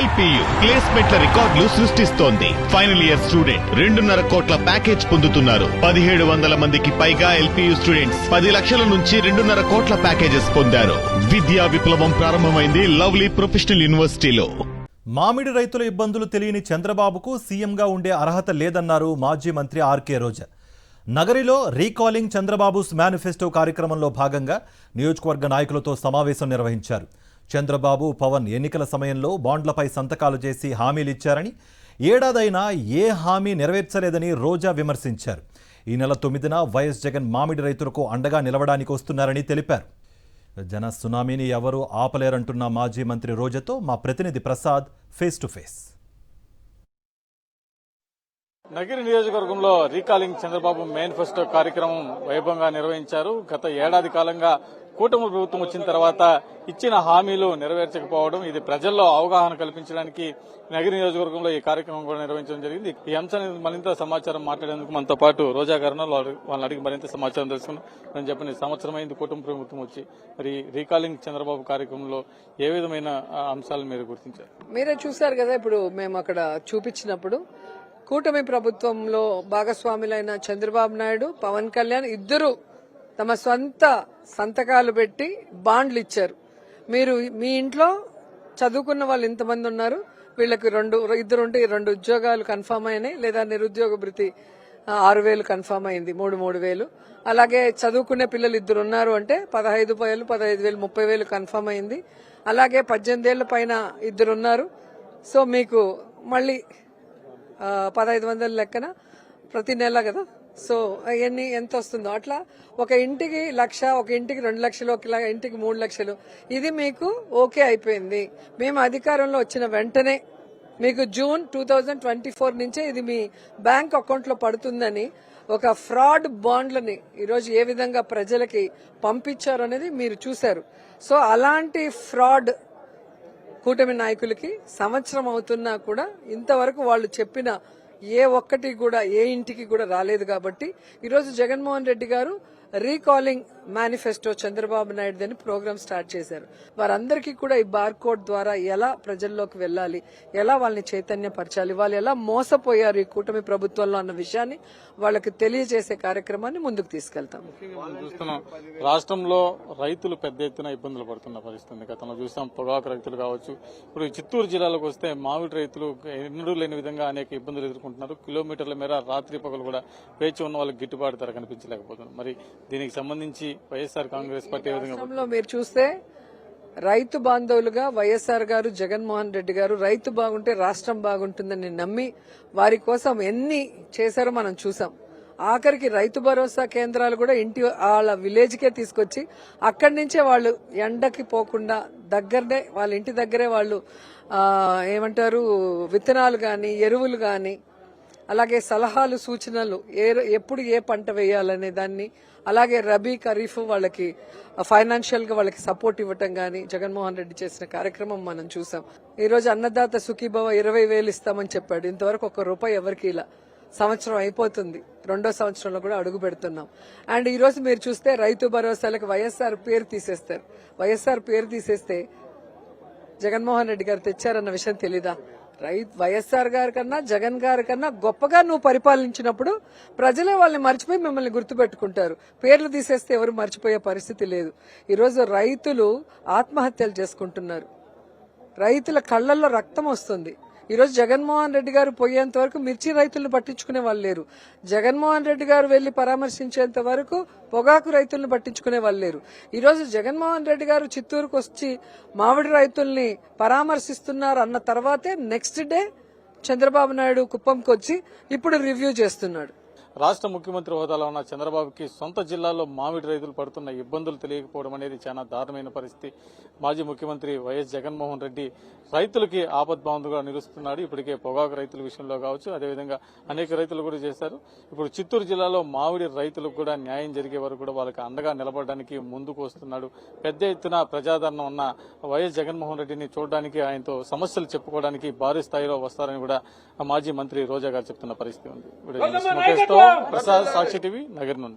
LPU ప్లేస్మెంట్ల రికార్డులు సృష్టిస్తోంది. Final year student 2.5 కోట్ల ప్యాకేజ్ పొందుతున్నారు. 1700 మందికి పైగా ఎల్పియు స్టూడెంట్స్ 10 లక్షల నుంచి 2.5 కోట్ల ప్యాకేజెస్ పొందారు. విద్యా విప్లవం ప్రారంభమైంది లవ్లీ ప్రొఫెషనల్ యూనివర్సిటీలో. మామిడి రైతుల ఇబ్బందులు తెలియని చంద్రబాబుకు సీఎంగా ఉండే అర్హత లేదన్నారు మాజీ మంత్రి ఆర్కే రోజా. నగరిలో రీకాలింగ్ చంద్రబాబుస్ మేనిఫెస్టో కార్యక్రమంలో భాగంగా నియోజకవర్గ నాయకులతో సమావేశం నిర్వహించారు. చంద్రబాబు, పవన్ ఎన్నికల సమయంలో బాండ్లపై సంతకాలు చేసి హామీలిచ్చారని, ఏడాదైనా ఏ హామీ నెరవేర్చలేదని రోజా విమర్శించారు. ఈ నెల 9న వైఎస్ జగన్ మామిడి రైతులకు అండగా నిలవడానికి వస్తున్నారని తెలిపారు. జన సునామీని ఎవరూ ఆపలేరంటున్న మాజీ మంత్రి రోజాతో మా ప్రతినిధి Prasad face to face. Nagiri నియోజకవర్గంలో రీకాలింగ్ చంద్రబాబు మేనిఫెస్టో కార్యక్రమం వైభవంగా నిర్వహించారు. గత ఏడాది కాలంగా కూటమి ప్రభుత్వం వచ్చిన తర్వాత ఇచ్చిన హామీలు నెరవేర్చకపోవడం, ఇది ప్రజల్లో అవగాహన కల్పించడానికి నగిరి నియోజకవర్గంలో ఈ కార్యక్రమం కూడా నిర్వహించడం జరిగింది. ఈ అంశాన్ని మరింత సమాచారం మాట్లాడేందుకు మనతో పాటు రోజా గారు వాళ్ళని అడిగి మరింత సమాచారం తెలుసుకున్నాం. నేను చెప్పిన సంవత్సరం అయింది కూటమి ప్రభుత్వం వచ్చి, మరి రీకాలింగ్ చంద్రబాబు కార్యక్రమంలో ఏ విధమైన అంశాలు మీరు గుర్తించారు? మీరే చూశారు కదా, ఇప్పుడు మేము అక్కడ చూపించినప్పుడు కూటమి ప్రభుత్వంలో భాగస్వాములైన చంద్రబాబు నాయుడు, పవన్ కళ్యాణ్ ఇద్దరు తమ సొంత సంతకాలు పెట్టి బాండ్లు ఇచ్చారు. మీరు మీ ఇంట్లో చదువుకున్న వాళ్ళు ఇంతమంది ఉన్నారు, వీళ్ళకి ఇద్దరుంటే 2 ఉద్యోగాలు కన్ఫర్మ్ అయినాయి, లేదా నిరుద్యోగ భృతి 6,000 కన్ఫర్మ్ అయింది, 3,000. అలాగే చదువుకునే పిల్లలు 2 ఉన్నారు అంటే 15,000, 15,000, 30,000 కన్ఫర్మ్ అయింది. అలాగే 18 ఏళ్ల పైన 2 ఉన్నారు, సో మీకు మళ్ళీ 1,500 లెక్కన ప్రతి నెల కదా, సో అవన్నీ ఎంత వస్తుందో అట్లా ఒక ఇంటికి 1,00,000, ఒక ఇంటికి 2 లక్షలు, ఒక ఇంటికి 3 లక్షలు, ఇది మీకు ఓకే అయిపోయింది. మేము అధికారంలో వచ్చిన వెంటనే మీకు జూన్ 2024 నుంచే ఇది మీ బ్యాంక్ అకౌంట్ లో పడుతుందని ఒక ఫ్రాడ్ బాండ్లని ఈరోజు ఏ విధంగా ప్రజలకి పంపించారు అనేది మీరు చూశారు. సో అలాంటి ఫ్రాడ్ కూటమి నాయకులకి సంవత్సరం అవుతున్నా కూడా ఇంతవరకు వాళ్ళు చెప్పిన ఏ ఒక్కటి కూడా ఏ ఇంటికి కూడా రాలేదు. కాబట్టి ఈరోజు జగన్మోహన్ రెడ్డి గారు రీకాలింగ్ మేనిఫెస్టో చంద్రబాబు నాయుడు అని ప్రోగ్రామ్ స్టార్ట్ చేశారు. వారందరికీ కూడా ఈ బార్ కోడ్ ద్వారా ఎలా ప్రజల్లోకి వెళ్లాలి, ఎలా వాళ్ళని చైతన్యపరచాలి, వాళ్ళు ఎలా మోసపోయారు ఈ కూటమి ప్రభుత్వంలో అన్న విషయాన్ని వాళ్ళకి తెలియజేసే కార్యక్రమాన్ని ముందుకు తీసుకెళ్తాం. చూస్తున్నాం రాష్ట్రంలో రైతులు పెద్ద ఎత్తున ఇబ్బందులు పడుతున్న పరిస్థితి గతంలో చూసాం. పొగాకు రైతులు కావచ్చు, ఇప్పుడు చిత్తూరు జిల్లాలోకి వస్తే మామిడి రైతులు ఎన్నడూ లేని విధంగా అనేక ఇబ్బందులు ఎదుర్కొంటున్నారు. కిలోమీటర్ల మేర రాత్రి పగలు కూడా వేచి ఉన్న వాళ్ళకి గిట్టుబాటు ధర కనిపించలేకపోతున్నారు. మరి దీనికి సంబంధించి వైఎస్ఆర్ కాంగ్రెస్ పార్టీ మీరు చూస్తే రైతు బాంధవులుగా వైఎస్ఆర్ గారు, జగన్మోహన్ రెడ్డి గారు రైతు బాగుంటే రాష్ట్రం బాగుంటుందని నమ్మి వారి కోసం ఎన్ని చేశారో మనం చూసాం. ఆఖరికి రైతు భరోసా కేంద్రాలు కూడా వాళ్ళ విలేజ్ కే తీసుకొచ్చి అక్కడి నుంచే వాళ్ళు ఎండకి పోకుండా దగ్గరనే వాళ్ళ ఇంటి దగ్గరే వాళ్ళు ఏమంటారు విత్తనాలు గాని, ఎరువులు గాని, అలాగే సలహాలు, సూచనలు ఎప్పుడు ఏ పంట వేయాలనే దాన్ని, అలాగే రబీ, ఖరీఫ్ వాళ్ళకి ఫైనాన్షియల్ గా వాళ్ళకి సపోర్ట్ ఇవ్వటం గానీ జగన్మోహన్ రెడ్డి చేసిన కార్యక్రమం మనం చూసాం. ఈ రోజు అన్నదాత సుఖీభవ 20,000 ఇస్తామని చెప్పాడు. ఇంతవరకు ₹1 ఎవరికి ఇలా. సంవత్సరం అయిపోతుంది, 2వ సంవత్సరంలో కూడా అడుగు పెడుతున్నాం. అండ్ ఈ రోజు మీరు చూస్తే రైతు భరోసాలకు వైఎస్ఆర్ పేరు తీసేస్తారు. వైఎస్ఆర్ పేరు తీసేస్తే జగన్మోహన్ రెడ్డి గారు తెచ్చారన్న విషయం తెలీదా? వైఎస్ఆర్ గారి కన్నా, జగన్ గారి కన్నా గొప్పగా నువ్వు పరిపాలించినప్పుడు ప్రజలే వాళ్ళని మర్చిపోయి మిమ్మల్ని గుర్తుపెట్టుకుంటారు. పేర్లు తీసేస్తే ఎవరు మర్చిపోయే పరిస్థితి లేదు. ఈరోజు రైతులు ఆత్మహత్యలు చేసుకుంటున్నారు, రైతుల కళ్లల్లో రక్తం వస్తుంది. ఈరోజు జగన్మోహన్ రెడ్డి గారు పోయేంత వరకు మిర్చి రైతులను పట్టించుకునే వాళ్ళు లేరు. జగన్మోహన్ రెడ్డి గారు వెళ్లి పరామర్శించేంత వరకు పొగాకు రైతులను పట్టించుకునే వాళ్ళు లేరు. ఈరోజు జగన్మోహన్ రెడ్డి గారు చిత్తూరుకు వచ్చి మామిడి రైతుల్ని పరామర్శిస్తున్నారు అన్న తర్వాతే నెక్స్ట్ డే చంద్రబాబు నాయుడు కుప్పంకి వచ్చి ఇప్పుడు రివ్యూ చేస్తున్నాడు. రాష్ట్ర ముఖ్యమంత్రి హోదాలో ఉన్న చంద్రబాబుకి సొంత జిల్లాలో మామిడి రైతులు పడుతున్న ఇబ్బందులు తెలియకపోవడం అనేది చాలా దారుణమైన పరిస్థితి. మాజీ ముఖ్యమంత్రి వైఎస్ జగన్మోహన్ రెడ్డి రైతులకి ఆపద్బాంధుగా నిలుస్తున్నాడు. ఇప్పటికే పొగాకు రైతుల విషయంలో కావచ్చు, అదేవిధంగా అనేక రైతులు కూడా చేశారు. ఇప్పుడు చిత్తూరు జిల్లాలో మామిడి రైతులకు కూడా న్యాయం జరిగే వరకు కూడా వాళ్ళకి అండగా నిలబడడానికి ముందుకు వస్తున్నాడు. పెద్ద ఎత్తున ప్రజాదరణ ఉన్న వైఎస్ జగన్మోహన్ రెడ్డిని చూడడానికి, ఆయనతో సమస్యలు చెప్పుకోవడానికి భారీ స్థాయిలో వస్తారని కూడా మాజీ మంత్రి రోజా గారు చెప్తున్న పరిస్థితి ఉంది. ప్రసాద్, సాక్షి టీవీ, నగర్ నుండి.